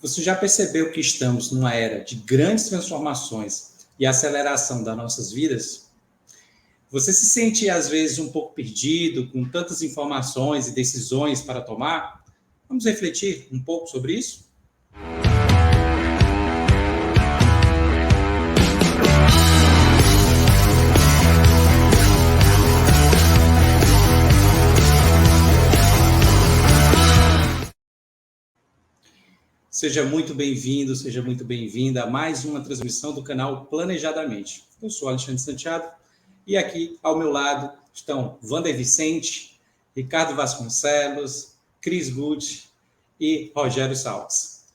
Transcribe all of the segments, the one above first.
Você já percebeu que estamos numa era de grandes transformações e aceleração das nossas vidas? Você se sente, às vezes, um pouco perdido, com tantas informações e decisões para tomar? Vamos refletir um pouco sobre isso? Seja muito bem-vindo, seja muito bem-vinda a mais uma transmissão do canal Planejadamente. Eu sou Alexandre Santiago e aqui ao meu lado estão Wander Vicente, Ricardo Vasconcelos, Cris Gucci e Rogério Salles.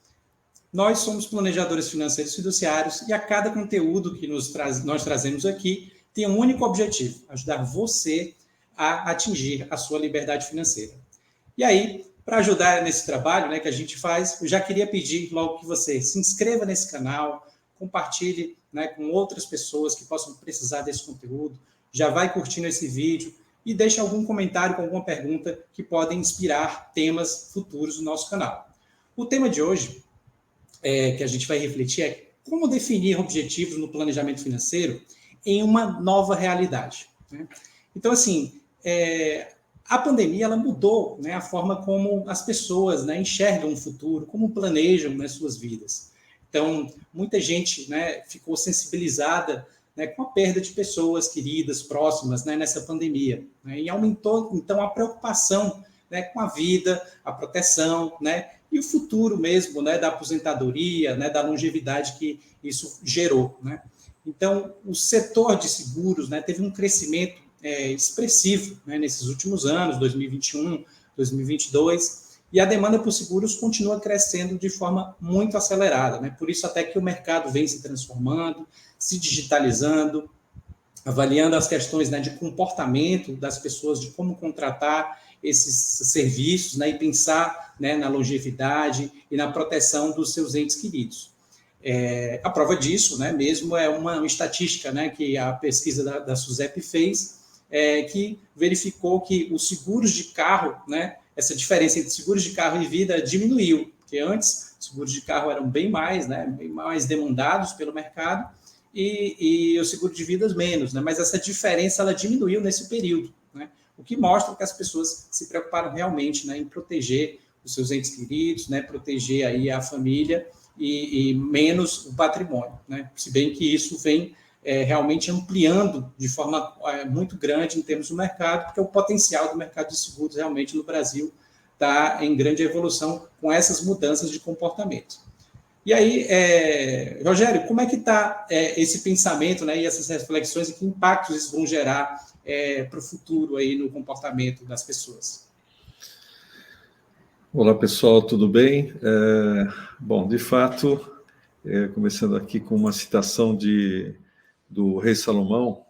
Nós somos planejadores financeiros fiduciários e a cada conteúdo que nós trazemos aqui tem um único objetivo: ajudar você a atingir a sua liberdade financeira. E aí, para ajudar nesse trabalho, né, que a gente faz, eu já queria pedir logo que você se inscreva nesse canal, compartilhe, né, com outras pessoas que possam precisar desse conteúdo, já vai curtindo esse vídeo e deixe algum comentário com alguma pergunta que podem inspirar temas futuros do nosso canal. O tema de hoje, que a gente vai refletir, é como definir objetivos no planejamento financeiro em uma nova realidade, né? Então, assim, a pandemia ela mudou, né, a forma como as pessoas, né, enxergam o futuro, como planejam, né, suas vidas. Então, muita gente, né, ficou sensibilizada, né, com a perda de pessoas queridas, próximas, né, nessa pandemia, né, e aumentou, então, a preocupação, né, com a vida, a proteção, né, e o futuro mesmo, né, da aposentadoria, né, da longevidade que isso gerou, né. Então, o setor de seguros, né, teve um crescimento expressivo, né, nesses últimos anos, 2021, 2022, e a demanda por seguros continua crescendo de forma muito acelerada, né? Por isso até que o mercado vem se transformando, se digitalizando, avaliando as questões, né, de comportamento das pessoas, de como contratar esses serviços, né, e pensar, né, na longevidade e na proteção dos seus entes queridos. A prova disso, né, mesmo é uma estatística, né, que a pesquisa da SUSEP fez, que verificou que os seguros de carro, né, essa diferença entre seguros de carro e vida diminuiu, porque antes os seguros de carro eram bem mais, né, bem mais demandados pelo mercado e os seguros de vidas menos, né, mas essa diferença ela diminuiu nesse período, né, o que mostra que as pessoas se preocuparam realmente, né, em proteger os seus entes queridos, né, proteger aí a família e menos o patrimônio, né, se bem que isso vem realmente ampliando de forma muito grande em termos do mercado, porque o potencial do mercado de seguros realmente no Brasil está em grande evolução com essas mudanças de comportamento. E aí, Rogério, como é que está esse pensamento, né, e essas reflexões e que impactos isso vão gerar para o futuro aí no comportamento das pessoas? Olá, pessoal, tudo bem? Bom, de fato, começando aqui com uma citação do rei Salomão,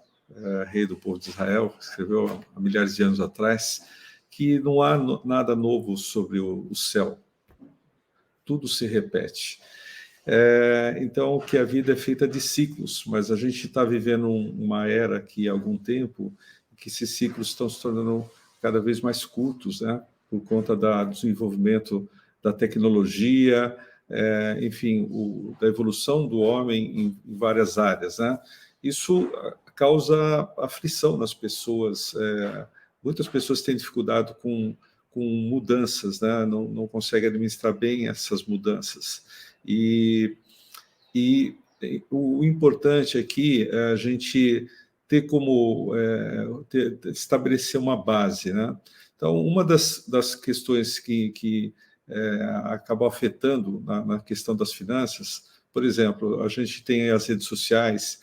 rei do povo de Israel, que escreveu há milhares de anos atrás, que não há nada novo sobre o céu. Tudo se repete. Então, que a vida é feita de ciclos, mas a gente está vivendo uma era que há algum tempo que esses ciclos estão se tornando cada vez mais curtos, né? Por conta do desenvolvimento da tecnologia, enfim, da evolução do homem em várias áreas, né? Isso causa aflição nas pessoas. Muitas pessoas têm dificuldade com mudanças, né? Não conseguem administrar bem essas mudanças. E o importante aqui é a gente ter como estabelecer uma base, né? Então, uma das questões que acabou afetando na questão das finanças, por exemplo, a gente tem as redes sociais,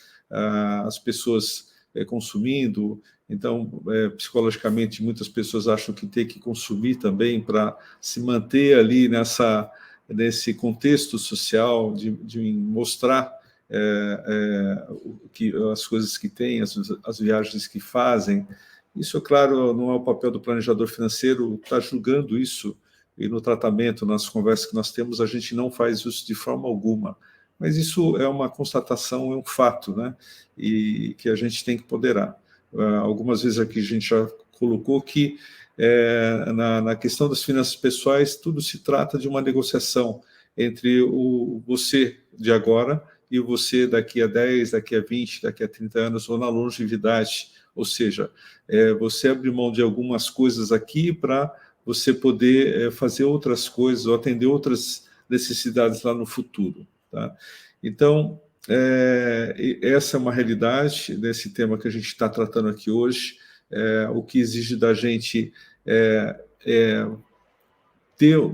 as pessoas consumindo, então, psicologicamente, muitas pessoas acham que tem que consumir também para se manter ali nesse contexto social de mostrar as coisas que têm, as viagens que fazem. Isso, claro, não é o papel do planejador financeiro estar julgando isso, e no tratamento, nas conversas que nós temos, a gente não faz isso de forma alguma. Mas isso é uma constatação, é um fato, né? E que a gente tem que ponderar. Algumas vezes aqui a gente já colocou que na questão das finanças pessoais, tudo se trata de uma negociação entre você de agora e você daqui a 10, daqui a 20, daqui a 30 anos, ou na longevidade. Ou seja, você abrir mão de algumas coisas aqui para você poder fazer outras coisas ou atender outras necessidades lá no futuro. Tá? Então, essa é uma realidade desse tema que a gente está tratando aqui hoje. O que exige da gente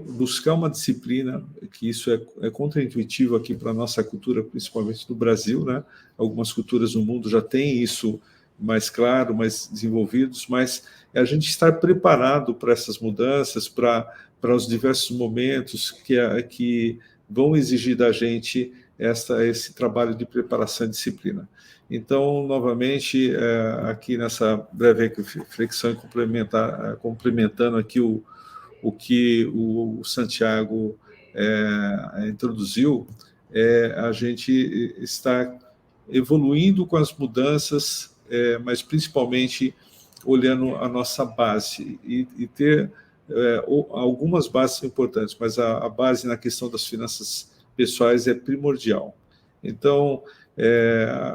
buscar uma disciplina, que isso é contraintuitivo aqui para a nossa cultura, principalmente no Brasil, né? Algumas culturas no mundo já têm isso mais claro, mais desenvolvidos, mas a gente estar preparado para essas mudanças, para os diversos momentos que vão exigir da gente esse trabalho de preparação e disciplina. Então, novamente, aqui nessa breve reflexão e complementando aqui o que o Santiago introduziu, a gente está evoluindo com as mudanças, mas principalmente olhando a nossa base e ter algumas bases importantes, mas a base na questão das finanças pessoais é primordial. Então,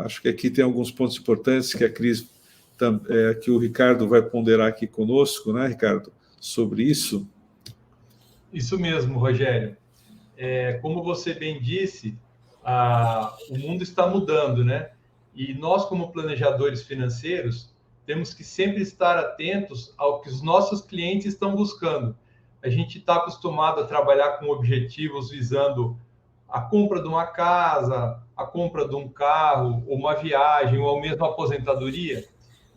acho que aqui tem alguns pontos importantes que a Cris, que o Ricardo vai ponderar aqui conosco, né, Ricardo, sobre isso. Isso mesmo, Rogério. Como você bem disse, o mundo está mudando, né? E nós, como planejadores financeiros, temos que sempre estar atentos ao que os nossos clientes estão buscando. A gente está acostumado a trabalhar com objetivos visando a compra de uma casa, a compra de um carro, ou uma viagem, ou mesmo a aposentadoria.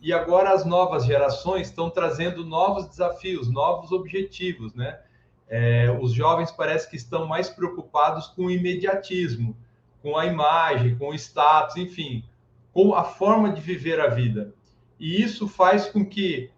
E agora as novas gerações estão trazendo novos desafios, novos objetivos, né? Os jovens parece que estão mais preocupados com o imediatismo, com a imagem, com o status, enfim, com a forma de viver a vida. E isso faz com que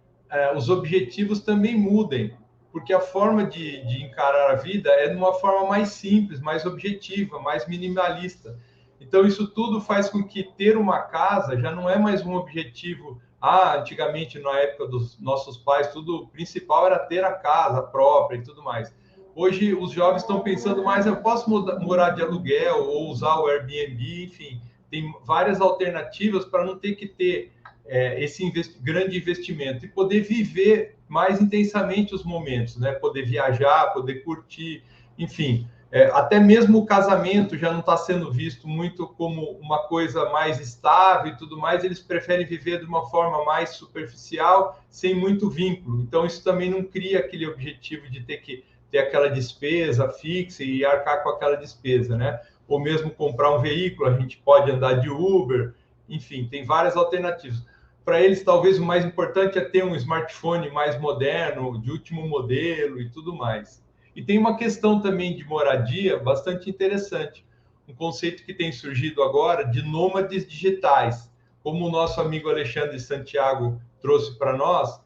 os objetivos também mudem, porque a forma de encarar a vida é de uma forma mais simples, mais objetiva, mais minimalista. Então, isso tudo faz com que ter uma casa já não é mais um objetivo. Antigamente, na época dos nossos pais, tudo o principal era ter a casa própria e tudo mais. Hoje, os jovens estão pensando mais, eu posso morar de aluguel ou usar o Airbnb, enfim, tem várias alternativas para não ter que ter esse grande investimento e poder viver mais intensamente os momentos, né? Poder viajar, poder curtir, enfim. Até mesmo o casamento já não está sendo visto muito como uma coisa mais estável e tudo mais, eles preferem viver de uma forma mais superficial, sem muito vínculo. Então, isso também não cria aquele objetivo de ter que ter aquela despesa fixa e arcar com aquela despesa, né? Ou mesmo comprar um veículo, a gente pode andar de Uber, enfim, tem várias alternativas. Para eles, talvez o mais importante é ter um smartphone mais moderno, de último modelo e tudo mais. E tem uma questão também de moradia bastante interessante, um conceito que tem surgido agora de nômades digitais, como o nosso amigo Alexandre Santiago trouxe para nós,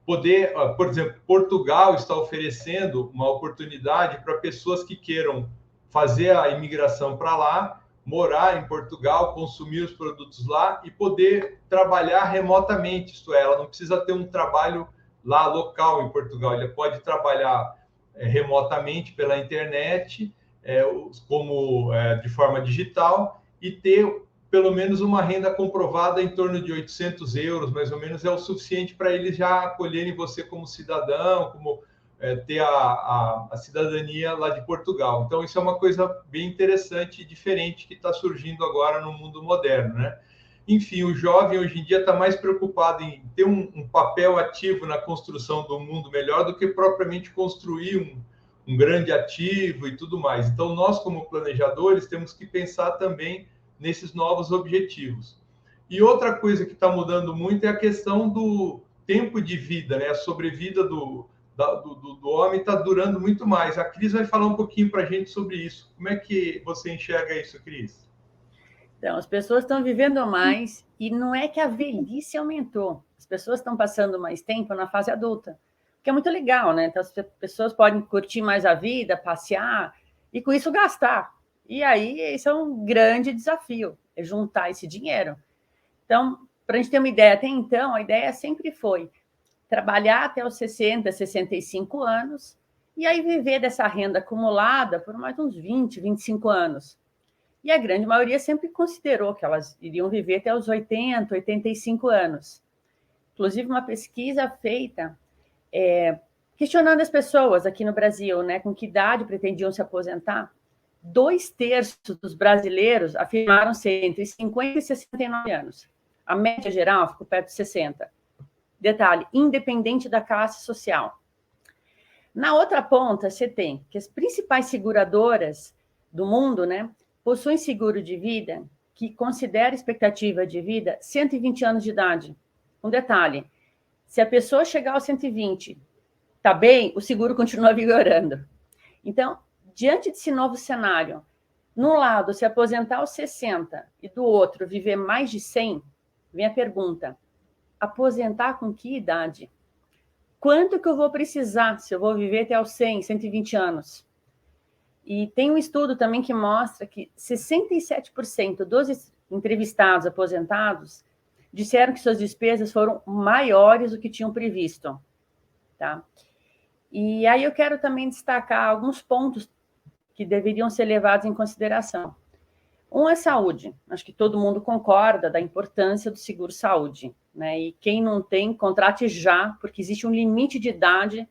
por exemplo, Portugal está oferecendo uma oportunidade para pessoas que queiram fazer a imigração para lá, morar em Portugal, consumir os produtos lá e poder trabalhar remotamente, isto é, ela não precisa ter um trabalho lá local em Portugal, ele pode trabalhar remotamente pela internet, de forma digital, e ter pelo menos uma renda comprovada em torno de 800 euros, mais ou menos, é o suficiente para eles já acolherem você como cidadão, como ter a cidadania lá de Portugal. Então, isso é uma coisa bem interessante e diferente que está surgindo agora no mundo moderno, né? Enfim, o jovem hoje em dia está mais preocupado em ter um papel ativo na construção do mundo melhor do que propriamente construir um grande ativo e tudo mais. Então, nós, como planejadores, temos que pensar também nesses novos objetivos. E outra coisa que está mudando muito é a questão do tempo de vida, né? A sobrevida do homem está durando muito mais. A Cris vai falar um pouquinho para a gente sobre isso. Como é que você enxerga isso, Cris? Então, as pessoas estão vivendo mais e não é que a velhice aumentou. As pessoas estão passando mais tempo na fase adulta, que é muito legal, né? Então, as pessoas podem curtir mais a vida, passear e com isso gastar. E aí, esse é um grande desafio, é juntar esse dinheiro. Então, para a gente ter uma ideia, até então, a ideia sempre foi trabalhar até os 60, 65 anos e aí viver dessa renda acumulada por mais uns 20, 25 anos. E a grande maioria sempre considerou que elas iriam viver até os 80, 85 anos. Inclusive, uma pesquisa feita questionando as pessoas aqui no Brasil, né, com que idade pretendiam se aposentar. 2/3 dos brasileiros afirmaram ser entre 50 e 69 anos. A média geral ficou perto de 60. Detalhe, independente da classe social. Na outra ponta, você tem que as principais seguradoras do mundo, né, possuem seguro de vida que considera a expectativa de vida 120 anos de idade. Um detalhe, se a pessoa chegar aos 120, tá bem, o seguro continua vigorando. Então, diante desse novo cenário, num lado, se aposentar aos 60 e do outro, viver mais de 100, vem a pergunta, aposentar com que idade? Quanto que eu vou precisar se eu vou viver até aos 100, 120 anos? E tem um estudo também que mostra que 67% dos entrevistados aposentados disseram que suas despesas foram maiores do que tinham previsto. Tá? E aí eu quero também destacar alguns pontos que deveriam ser levados em consideração. Um é saúde. Acho que todo mundo concorda da importância do seguro-saúde. Né? E quem não tem, contrate já, porque existe um limite de idade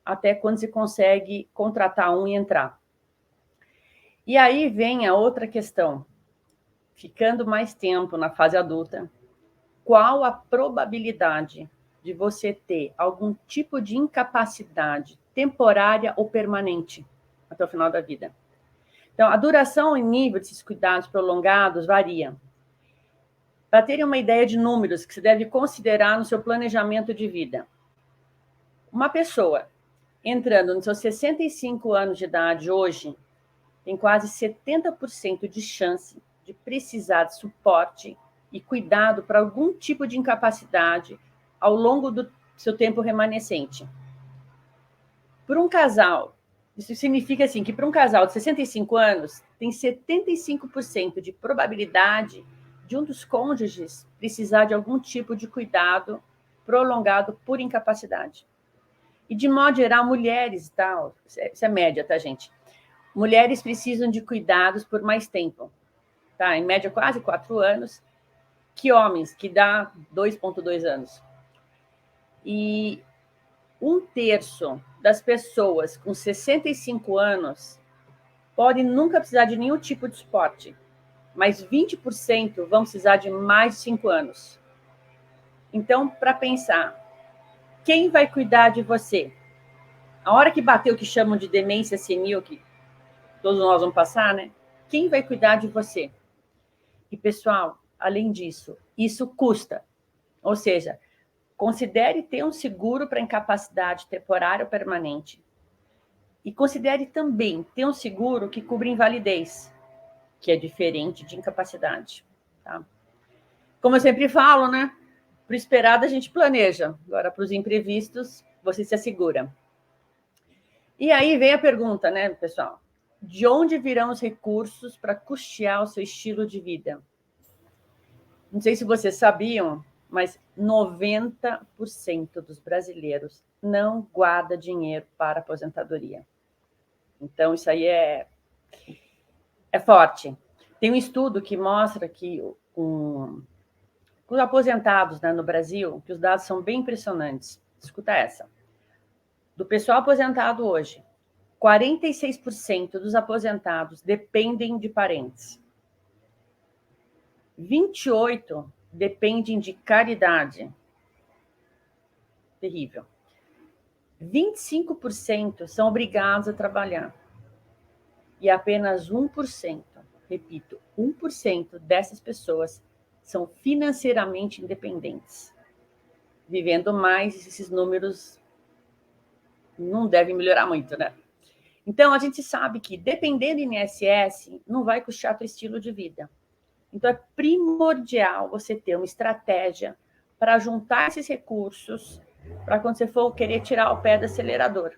até quando se consegue contratar um e entrar. E aí vem a outra questão. Ficando mais tempo na fase adulta, qual a probabilidade de você ter algum tipo de incapacidade temporária ou permanente até o final da vida? Então, a duração e nível desses cuidados prolongados varia. Para terem uma ideia de números que você deve considerar no seu planejamento de vida. Uma pessoa entrando nos seus 65 anos de idade hoje tem quase 70% de chance de precisar de suporte e cuidado para algum tipo de incapacidade ao longo do seu tempo remanescente. Por um casal, isso significa assim, que para um casal de 65 anos, tem 75% de probabilidade de um dos cônjuges precisar de algum tipo de cuidado prolongado por incapacidade. E, de modo geral, mulheres, tá? Isso é média, tá, gente? Mulheres precisam de cuidados por mais tempo, tá? Em média, quase 4 anos, que homens, que dá 2,2 anos. E 1/3 das pessoas com 65 anos podem nunca precisar de nenhum tipo de suporte, mas 20% vão precisar de mais de 5 anos. Então, para pensar, quem vai cuidar de você? A hora que bater o que chamam de demência senil, que todos nós vamos passar, né? Quem vai cuidar de você? E, pessoal, além disso, isso custa. Ou seja, considere ter um seguro para incapacidade temporária ou permanente. E considere também ter um seguro que cubra invalidez, que é diferente de incapacidade. Tá? Como eu sempre falo, né? Para o esperado a gente planeja. Agora, para os imprevistos, você se assegura. E aí vem a pergunta, né, pessoal? De onde virão os recursos para custear o seu estilo de vida? Não sei se vocês sabiam, mas 90% dos brasileiros não guarda dinheiro para aposentadoria. Então, isso aí é forte. Tem um estudo que mostra que os aposentados, né, no Brasil, que os dados são bem impressionantes. Escuta essa. Do pessoal aposentado hoje, 46% dos aposentados dependem de parentes. 28% dependem de caridade. Terrível. 25% são obrigados a trabalhar. E apenas 1%, repito, 1% dessas pessoas são financeiramente independentes. Vivendo mais, esses números não devem melhorar muito, né? Então, a gente sabe que, dependendo do INSS, não vai custear o seu estilo de vida. Então, é primordial você ter uma estratégia para juntar esses recursos para quando você for querer tirar o pé do acelerador.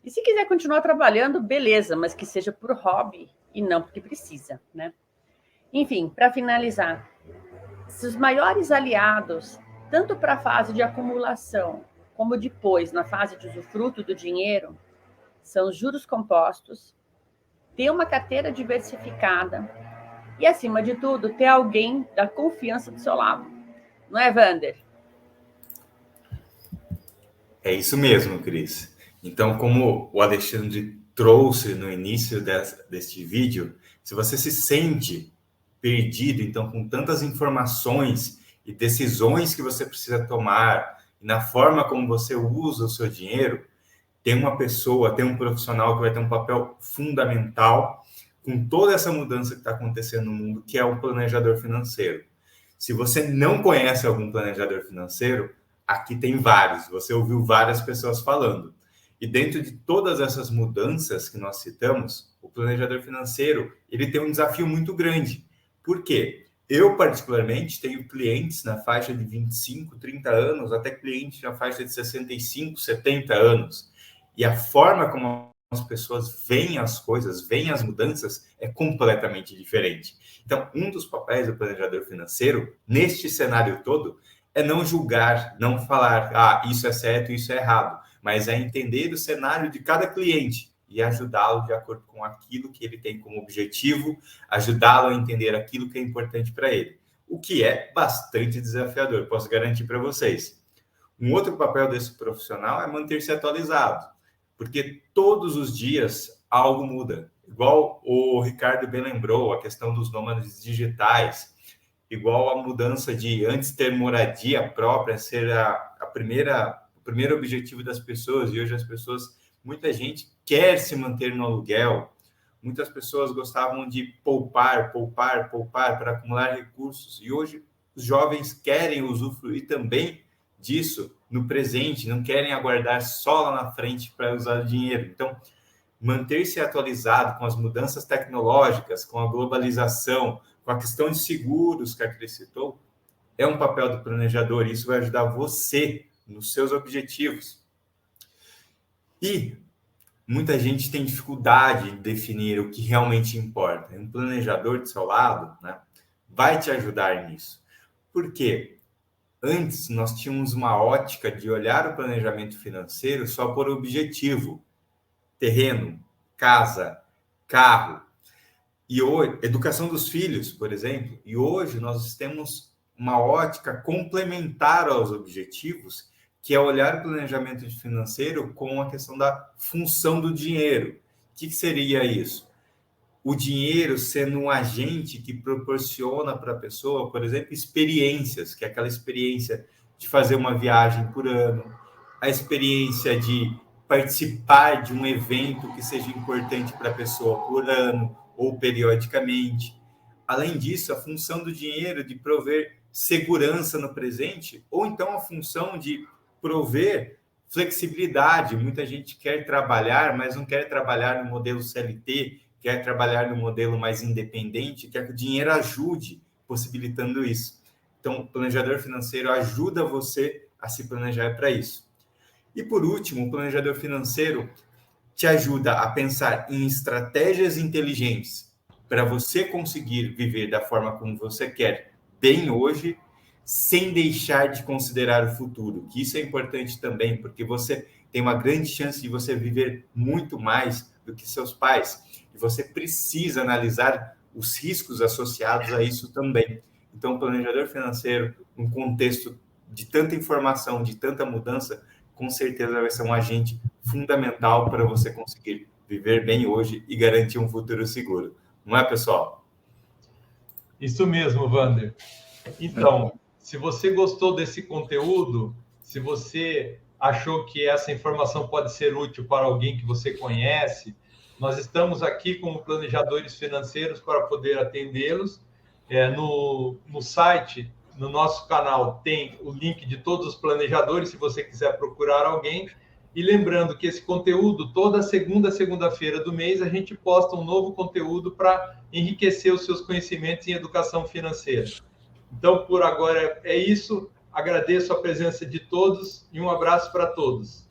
E se quiser continuar trabalhando, beleza, mas que seja por hobby e não porque precisa, né? Enfim, para finalizar, os maiores aliados, tanto para a fase de acumulação, como depois, na fase de usufruto do dinheiro, são os juros compostos, ter uma carteira diversificada e, acima de tudo, ter alguém da confiança do seu lado. Não é, Wander? É isso mesmo, Cris. Então, como o Alexandre trouxe no início deste vídeo, se você se sente perdido, então, com tantas informações e decisões que você precisa tomar, e na forma como você usa o seu dinheiro, tem uma pessoa, tem um profissional que vai ter um papel fundamental com toda essa mudança que está acontecendo no mundo, que é o planejador financeiro. Se você não conhece algum planejador financeiro, aqui tem vários, você ouviu várias pessoas falando. E dentro de todas essas mudanças que nós citamos, o planejador financeiro, ele tem um desafio muito grande. Por quê? Eu, particularmente, tenho clientes na faixa de 25, 30 anos, até clientes na faixa de 65, 70 anos. E a forma como as pessoas veem as coisas, veem as mudanças, é completamente diferente. Então, um dos papéis do planejador financeiro, neste cenário todo, é não julgar, não falar, isso é certo, isso é errado, mas é entender o cenário de cada cliente e ajudá-lo de acordo com aquilo que ele tem como objetivo, ajudá-lo a entender aquilo que é importante para ele, o que é bastante desafiador, posso garantir para vocês. Um outro papel desse profissional é manter-se atualizado, porque todos os dias algo muda. Igual o Ricardo bem lembrou, a questão dos nômades digitais, igual a mudança de antes ter moradia própria, ser o primeiro objetivo das pessoas, e hoje as pessoas, muita gente quer se manter no aluguel, muitas pessoas gostavam de poupar para acumular recursos, e hoje os jovens querem usufruir também disso no presente, não querem aguardar só lá na frente para usar o dinheiro. Então, manter-se atualizado com as mudanças tecnológicas, com a globalização, com a questão de seguros que a Cris citou, é um papel do planejador, e isso vai ajudar você nos seus objetivos. E muita gente tem dificuldade em definir o que realmente importa. Um planejador do seu lado, né, vai te ajudar nisso. Por quê? Antes, nós tínhamos uma ótica de olhar o planejamento financeiro só por objetivo. Terreno, casa, carro. E hoje, educação dos filhos, por exemplo. E hoje nós temos uma ótica complementar aos objetivos, que é olhar o planejamento financeiro com a questão da função do dinheiro. O que seria isso? O dinheiro sendo um agente que proporciona para a pessoa, por exemplo, experiências, que é aquela experiência de fazer uma viagem por ano, a experiência de participar de um evento que seja importante para a pessoa por ano ou periodicamente. Além disso, a função do dinheiro de prover segurança no presente, ou então a função de prover flexibilidade. Muita gente quer trabalhar, mas não quer trabalhar no modelo CLT, quer trabalhar no modelo mais independente, quer que o dinheiro ajude, possibilitando isso. Então, o planejador financeiro ajuda você a se planejar para isso. E, por último, o planejador financeiro te ajuda a pensar em estratégias inteligentes para você conseguir viver da forma como você quer, bem hoje, sem deixar de considerar o futuro, que isso é importante também, porque você tem uma grande chance de você viver muito mais do que seus pais, e você precisa analisar os riscos associados a isso também. Então, o planejador financeiro, num contexto de tanta informação, de tanta mudança, com certeza vai ser um agente fundamental para você conseguir viver bem hoje e garantir um futuro seguro. Não é, pessoal? Isso mesmo, Wander. Então, se você gostou desse conteúdo, se você achou que essa informação pode ser útil para alguém que você conhece, nós estamos aqui como planejadores financeiros para poder atendê-los. No site, no nosso canal, tem o link de todos os planejadores, se você quiser procurar alguém. E lembrando que esse conteúdo, toda segunda-feira do mês, a gente posta um novo conteúdo para enriquecer os seus conhecimentos em educação financeira. Então, por agora é isso. Agradeço a presença de todos e um abraço para todos.